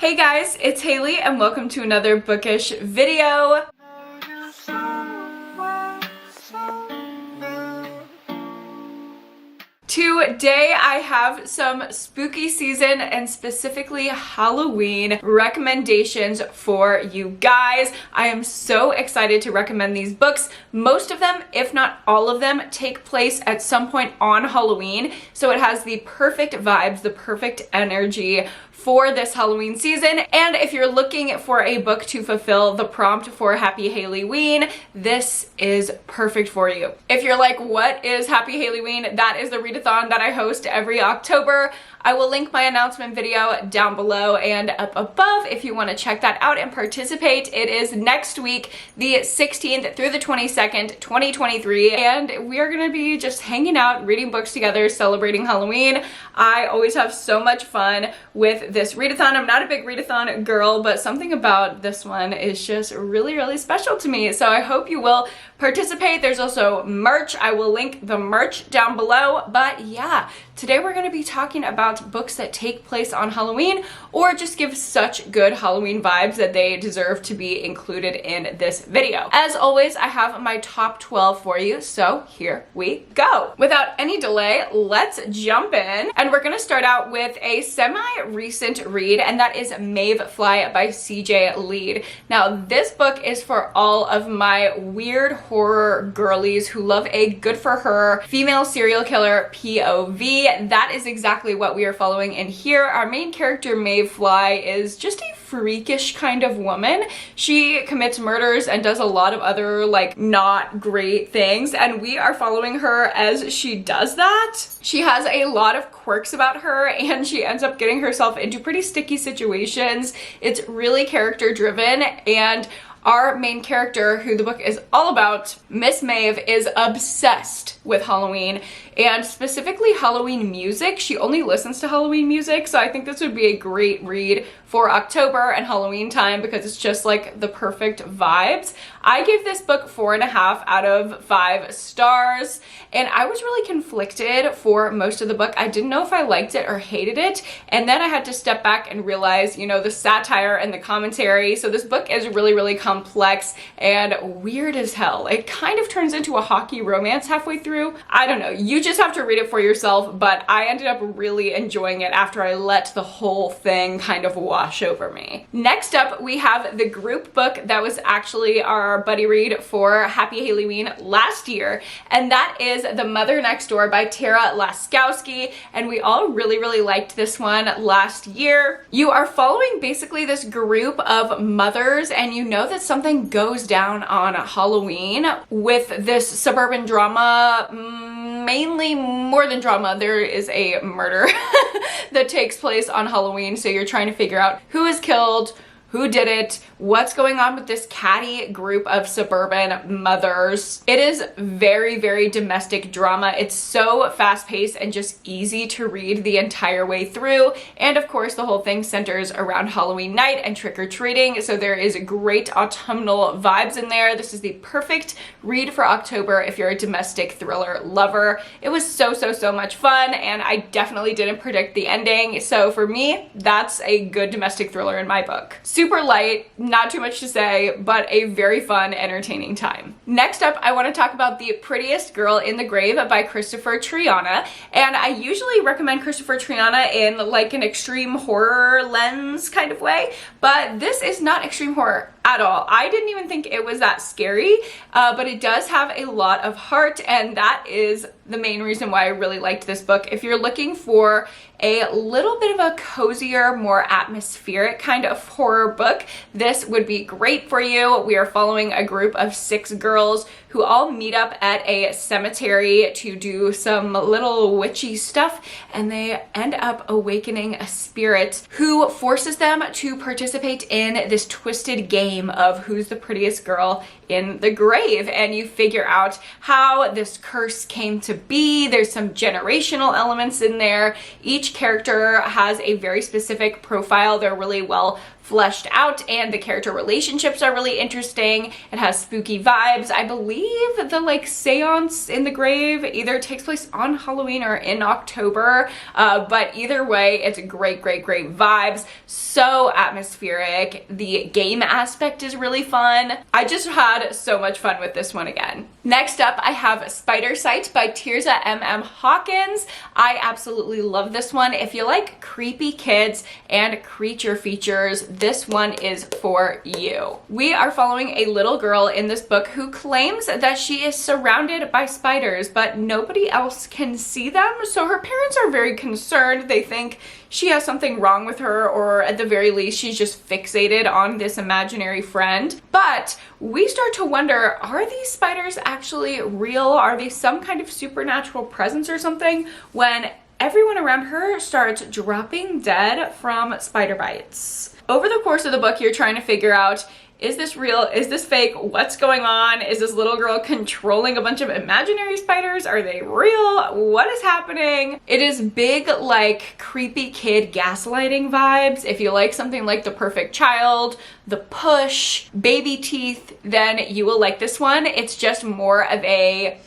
Hey guys, it's Haley and welcome to another bookish video. Today I have some spooky season and specifically Halloween recommendations for you guys. I am so excited to recommend these books. Most of them, if not all of them, take place at some point on Halloween, so it has the perfect vibes, the perfect energy for this Halloween season. And if you're looking for a book to fulfill the prompt for Happy Hailey-ween, this is perfect for you. If you're like, what is Happy Hailey-ween? That is the readathon that I host every October. I will link my announcement video down below and up above if you want to check that out and participate. It is next week, the 16th through the 22nd, 2023, and we are going to be just hanging out, reading books together, celebrating Halloween. I always have so much fun with this readathon. I'm not a big readathon girl, but something about this one is just really, really special to me. So I hope you will participate. There's also merch. I will link the merch down below. But yeah, today we're going to be talking about books that take place on Halloween or just give such good Halloween vibes that they deserve to be included in this video. As always, I have my top 12 for you, so here we go. Without any delay, let's jump in. And we're going to start out with a semi-recent read, and that is Maeve Fly by CJ Lead. Now, this book is for all of my weird horror girlies who love a good for her female serial killer POV. That is exactly what we are following in here. Our main character, Maeve Fly, is just a freakish kind of woman. She commits murders and does a lot of other like not great things, and we are following her as she does that. She has a lot of quirks about her and she ends up getting herself into pretty sticky situations. It's really character driven, and our main character, who the book is all about, Miss Maeve, is obsessed with Halloween and specifically Halloween music. She only listens to Halloween music, so I think this would be a great read for October and Halloween time because it's just like the perfect vibes. I gave this book 4.5 out of 5 stars, and I was really conflicted for most of the book. I didn't know if I liked it or hated it, and then I had to step back and realize, you know, the satire and the commentary. So this book is really, really complex and weird as hell. It kind of turns into a hockey romance halfway through. I don't know, you just have to read it for yourself, but I ended up really enjoying it after I let the whole thing kind of wash over me. Next up, we have the group book that was actually our buddy read for Happy Hailey-ween last year, and that is The Mother Next Door by Tara Laskowski, and we all really, really liked this one last year. You are following basically this group of mothers, and you know that something goes down on Halloween with this suburban drama. Mainly more than drama, there is a murder that takes place on Halloween, so you're trying to figure out who is killed, who did it, what's going on with this catty group of suburban mothers. It is very, very domestic drama. It's so fast-paced and just easy to read the entire way through. And of course, the whole thing centers around Halloween night and trick-or-treating, so there is great autumnal vibes in there. This is the perfect read for October if you're a domestic thriller lover. It was so, so, so much fun, and I definitely didn't predict the ending. So for me, that's a good domestic thriller in my book. Super light, not too much to say, but a very fun, entertaining time. Next up, I want to talk about The Prettiest Girl in the Grave by Christopher Triana, and I usually recommend Christopher Triana in like an extreme horror lens kind of way, but this is not extreme horror at all. I didn't even think it was that scary, but it does have a lot of heart, and that is the main reason why I really liked this book. If you're looking for a little bit of a cozier, more atmospheric kind of horror book, this would be great for you. We are following a group of 6 girls who all meet up at a cemetery to do some little witchy stuff, and they end up awakening a spirit who forces them to participate in this twisted game of who's the prettiest girl in the grave, and you figure out how this curse came to be. There's some generational elements in there. Each character has a very specific profile. They're really well fleshed out, and the character relationships are really interesting. It has spooky vibes. I believe the like seance in the grave either takes place on Halloween or in October, but either way, it's great vibes. So atmospheric. The game aspect is really fun. I just had so much fun with this one again. Next up, I have Spider Sight by Tirza M.M. Hawkins. I absolutely love this one. If you like creepy kids and creature features, this one is for you. We are following a little girl in this book who claims that she is surrounded by spiders, but nobody else can see them. So her parents are very concerned. They think she has something wrong with her, or at the very least, she's just fixated on this imaginary friend. But we start to wonder, are these spiders actually real? Are they some kind of supernatural presence or something? When everyone around her starts dropping dead from spider bites. Over the course of the book, you're trying to figure out, is this real? Is this fake? What's going on? Is this little girl controlling a bunch of imaginary spiders? Are they real? What is happening? It is big, like, creepy kid gaslighting vibes. If you like something like The Perfect Child, The Push, Baby Teeth, then you will like this one. It's just more of a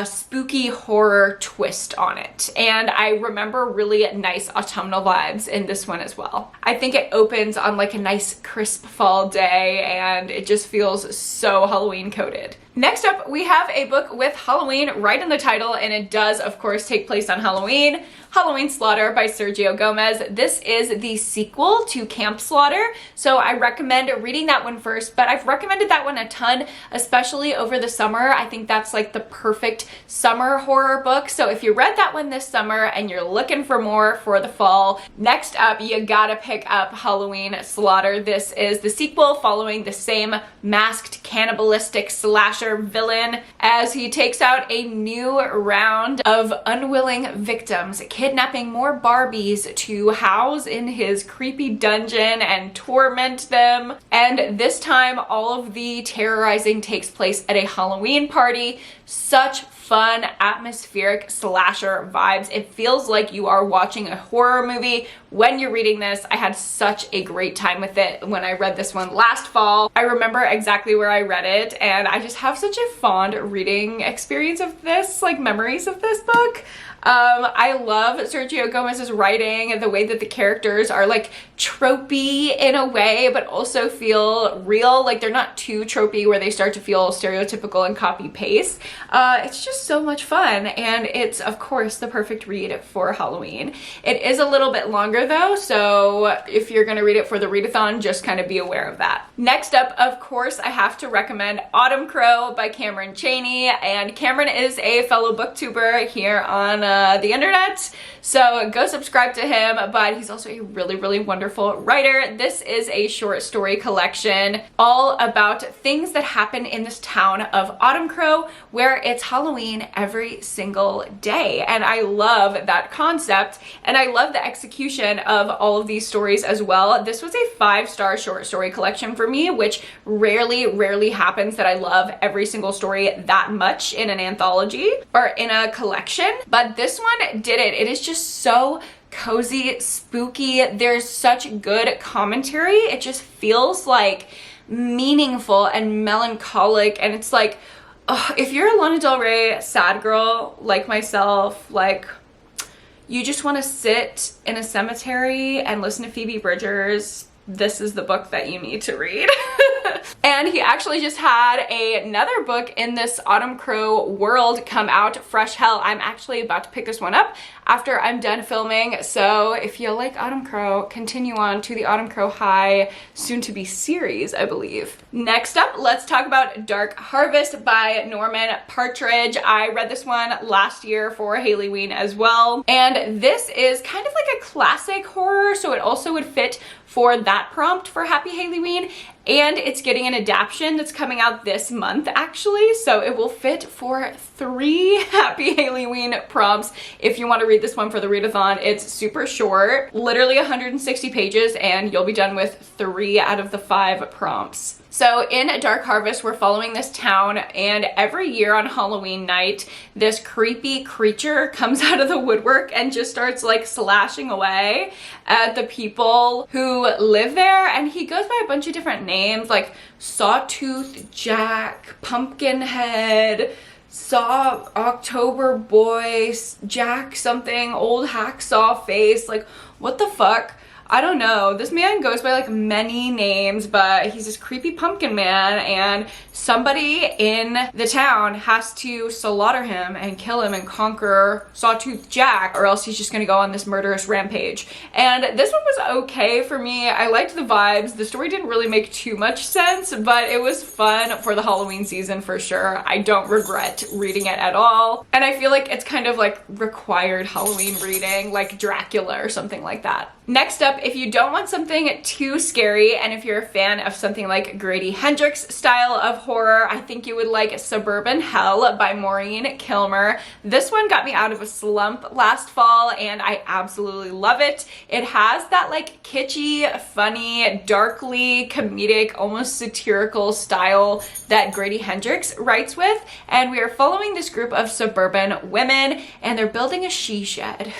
spooky horror twist on it. And I remember really nice autumnal vibes in this one as well. I think it opens on like a nice crisp fall day, and it just feels so Halloween coded. Next up, we have a book with Halloween right in the title, and it does, of course, take place on Halloween. Halloween Slaughter by Sergio Gomez. This is the sequel to Camp Slaughter, so I recommend reading that one first, but I've recommended that one a ton, especially over the summer. I think that's like the perfect summer horror book, so if you read that one this summer and you're looking for more for the fall, next up, you gotta pick up Halloween Slaughter. This is the sequel following the same masked cannibalistic slasher villain as he takes out a new round of unwilling victims, kidnapping more Barbies to house in his creepy dungeon and torment them. And this time, all of the terrorizing takes place at a Halloween party. Such fun, atmospheric slasher vibes. It feels like you are watching a horror movie when you're reading this. I had such a great time with it when I read this one last fall. I remember exactly where I read it, and I just have such a fond reading experience of this, like memories of this book. I love Sergio Gomez's writing, the way that the characters are like tropey in a way, but also feel real. Like they're not too tropey where they start to feel stereotypical and copy paste. It's just so much fun, and it's of course the perfect read for Halloween. It is a little bit longer though, so if you're gonna read it for the readathon, just kind of be aware of that. Next up, of course, I have to recommend Autumn Crow by Cameron Chaney, and Cameron is a fellow booktuber here on the internet, so go subscribe to him, but he's also a really wonderful writer. This is a short story collection all about things that happen in this town of Autumn Crow where it's Halloween every single day, and I love that concept, and I love the execution of all of these stories as well. This was a 5-star short story collection for me, which rarely happens that I love every single story that much in an anthology or in a collection, but this one did it. It is just so cozy, spooky. There's such good commentary. It just feels like meaningful and melancholic, and it's like, if you're a Lana Del Rey sad girl like myself, like you just want to sit in a cemetery and listen to Phoebe Bridgers, this is the book that you need to read. And he actually just had another book in this Autumn Crow world come out, Fresh Hell. I'm actually about to pick this one up after I'm done filming, so if you like Autumn Crow, continue on to the Autumn Crow High soon-to-be series, I believe. Next up, let's talk about Dark Harvest by Norman Partridge. I read this one last year for Hailey as well, and this is kind of like a classic horror, so it also would fit for that prompt for Happy Hailey, and it's getting an adaptation that's coming out this month actually, so it will fit for 3 Happy Hailey prompts if you want to read this one for the readathon. It's super short, literally 160 pages, and you'll be done with 3 out of the 5 prompts. So in Dark Harvest, we're following this town, and every year on Halloween night, this creepy creature comes out of the woodwork and just starts like slashing away at the people who live there. And he goes by a bunch of different names like Sawtooth Jack, Pumpkinhead, Saw October Boy, Jack something, Old Hacksaw Face. Like, what the fuck? I don't know. This man goes by like many names, but he's this creepy pumpkin man, and somebody in the town has to slaughter him and kill him and conquer Sawtooth Jack, or else he's just gonna go on this murderous rampage. And this one was okay for me. I liked the vibes. The story didn't really make too much sense, but it was fun for the Halloween season for sure. I don't regret reading it at all. And I feel like it's kind of like required Halloween reading, like Dracula or something like that. Next up, if you don't want something too scary, and if you're a fan of something like Grady Hendrix style of horror, I think you would like Suburban Hell by Maureen Kilmer. This one got me out of a slump last fall, and I absolutely love it. It has that like kitschy, funny, darkly comedic, almost satirical style that Grady Hendrix writes with, and we are following this group of suburban women, and they're building a she shed.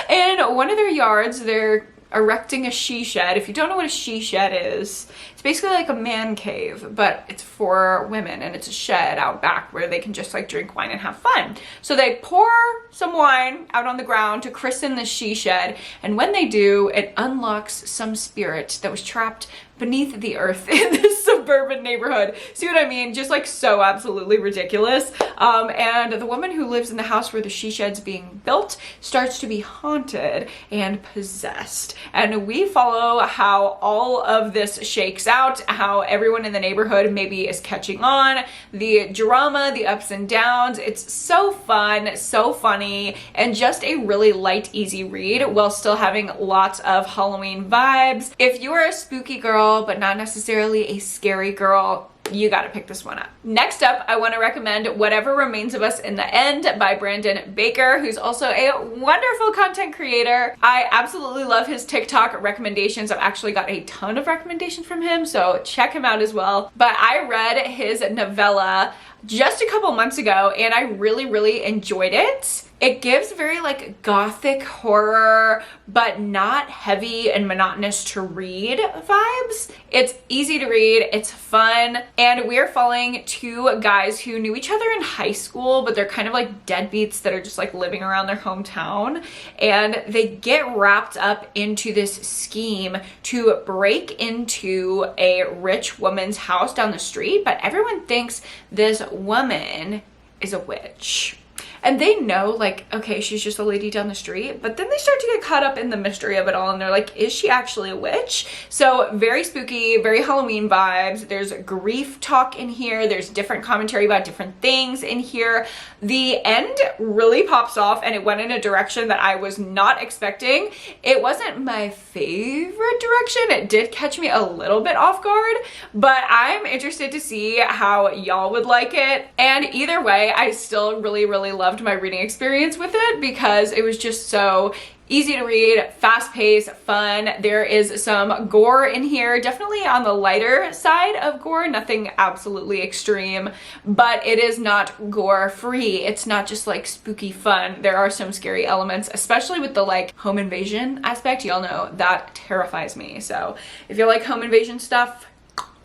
In one of their yards, they're erecting a she shed. If you don't know what a she shed is, it's basically like a man cave, but it's for women, and it's a shed out back where they can just like drink wine and have fun. So they pour some wine out on the ground to christen the she shed, and when they do, it unlocks some spirit that was trapped beneath the earth in this suburban neighborhood. See what I mean? Just like so absolutely ridiculous. And the woman who lives in the house where the she shed's being built starts to be haunted and possessed. And we follow how all of this shakes out, how everyone in the neighborhood maybe is catching on, the drama, the ups and downs. It's so fun, so funny, and just a really light, easy read while still having lots of Halloween vibes. If you are a spooky girl, but not necessarily a scary girl, you gotta pick this one up. Next up, I want to recommend Whatever Remains of Us in the End by Brandon Baker, who's also a wonderful content creator. I absolutely love his TikTok recommendations. I've actually got a ton of recommendations from him, so check him out as well. But I read his novella just a couple months ago, and I really enjoyed it. It gives very like gothic horror, but not heavy and monotonous to read vibes. It's easy to read, it's fun, and we're following two guys who knew each other in high school, but they're kind of like deadbeats that are just like living around their hometown, and they get wrapped up into this scheme to break into a rich woman's house down the street, but everyone thinks this woman is a witch. And they know, like, okay, she's just a lady down the street, but then they start to get caught up in the mystery of it all, and they're like, is she actually a witch? So very spooky, very Halloween vibes. There's grief talk in here. There's different commentary about different things in here. The end really pops off, and it went in a direction that I was not expecting. It wasn't my favorite direction. It did catch me a little bit off guard, but I'm interested to see how y'all would like it. And either way, I still really loved my reading experience with it because it was just so easy to read, fast-paced, fun. There is some gore in here, definitely on the lighter side of gore, nothing absolutely extreme, but it is not gore-free. It's not just like spooky fun. There are some scary elements, especially with the like home invasion aspect. Y'all know that terrifies me. So if you like home invasion stuff,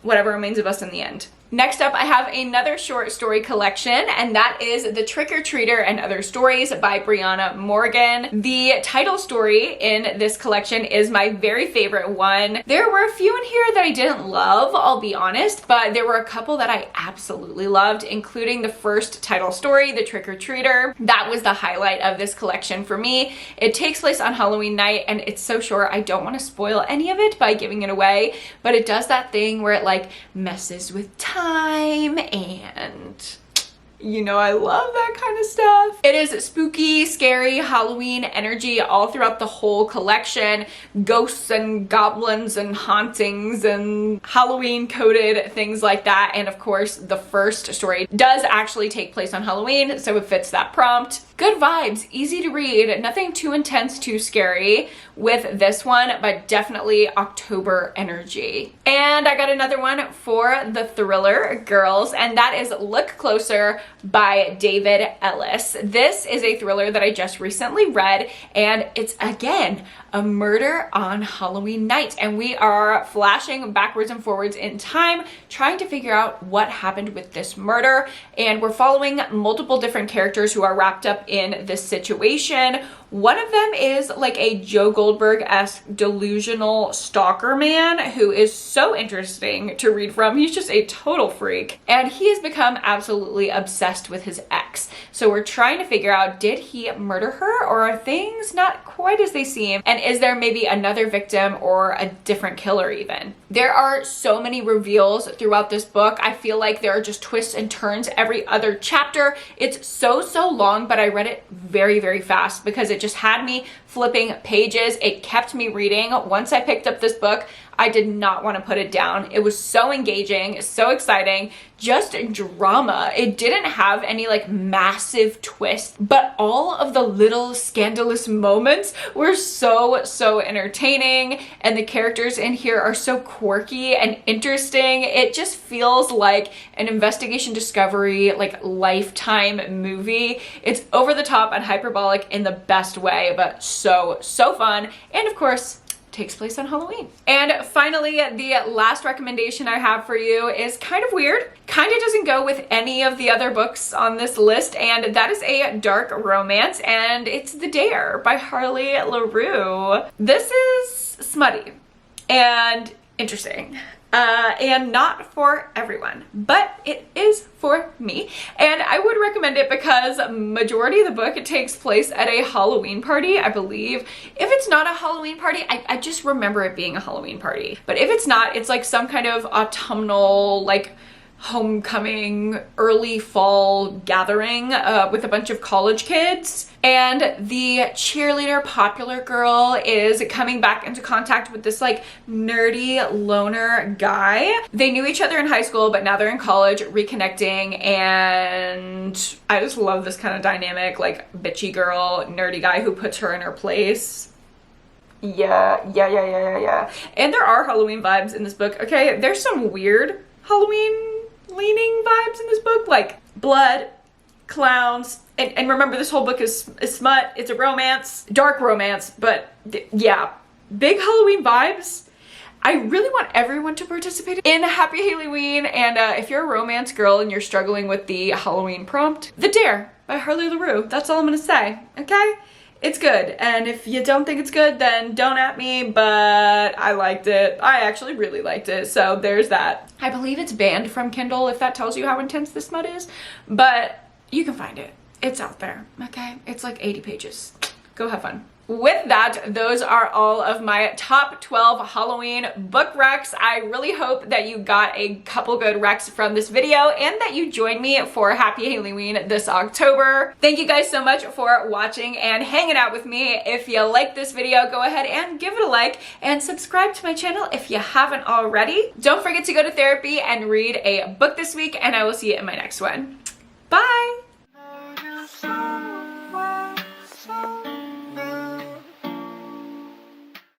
Whatever Remains of Us in the End. Next up, I have another short story collection, and that is The Trick-or-Treater and Other Stories by Brianna Morgan. The title story in this collection is my very favorite one. There were a few in here that I didn't love, I'll be honest, but there were a couple that I absolutely loved, including the first title story, The Trick-or-Treater. That was the highlight of this collection for me. It takes place on Halloween night, and it's so short, I don't want to spoil any of it by giving it away, but it does that thing where it like messes with time and You know I love that kind of stuff. It is spooky, scary, Halloween energy all throughout the whole collection. Ghosts and goblins and hauntings and Halloween coded things like that. And of course, the first story does actually take place on Halloween, so it fits that prompt. Good vibes, easy to read, nothing too intense, too scary with this one, but definitely October energy. And I got another one for the thriller girls, and that is Look Closer by David Ellis. This is a thriller that I just recently read, and it's again a murder on Halloween night, and we are flashing backwards and forwards in time trying to figure out what happened with this murder, and we're following multiple different characters who are wrapped up in this situation. One of them is like a Joe Goldberg-esque delusional stalker man who is so interesting to read from. He's just a total freak, and he has become absolutely obsessed with his ex. So we're trying to figure out, did he murder her, or are things not quite as they seem? And is there maybe another victim or a different killer even? There are so many reveals throughout this book. I feel like there are just twists and turns every other chapter. It's so long, but I read it very, very fast because it just had me flipping pages. It kept me reading. Once I picked up this book, I did not want to put it down. It was so engaging, so exciting, just drama. It didn't have any like massive twist, but all of the little scandalous moments were so entertaining, and the characters in here are so quirky and interesting. It just feels like an investigation discovery, like Lifetime movie. It's over the top and hyperbolic in the best way, but so fun. And of course, takes place on Halloween. And finally, the last recommendation I have for you is kind of weird. Kind of doesn't go with any of the other books on this list, and that is a dark romance, and it's The Dare by Harley LaRue. This is smutty and interesting. And not for everyone, but it is for me, and I would recommend it because majority of the book, it takes place at a Halloween party, I believe. If it's not a Halloween party, I just remember it being a Halloween party, but if it's not, it's like some kind of autumnal, like homecoming, early fall gathering with a bunch of college kids, and the cheerleader popular girl is coming back into contact with this like nerdy loner guy. They knew each other in high school, but now they're in college reconnecting, and I just love this kind of dynamic, like bitchy girl, nerdy guy who puts her in her place. Yeah. And there are Halloween vibes in this book, okay? There's some weird Halloween leaning vibes in this book, like blood, clowns, and remember, this whole book is smut. It's a romance, dark romance, but yeah, big Halloween vibes. I really want everyone to participate in Happy Halloween, and if you're a romance girl and you're struggling with the Halloween prompt, The Dare by Harley LaRue. That's all I'm gonna say, okay? It's good, and if you don't think it's good, then don't at me, but I liked it. I actually really liked it, so there's that. I believe it's banned from Kindle, if that tells you how intense this smut is, but you can find it. It's out there, okay? It's like 80 pages. Go have fun. With that, those are all of my top 12 Halloween book recs. I really hope that you got a couple good recs from this video and that you join me for Happy Halloween this October. Thank you guys so much for watching and hanging out with me. If you like this video, go ahead and give it a like and subscribe to my channel if you haven't already. Don't forget to go to therapy and read a book this week, and I will see you in my next one.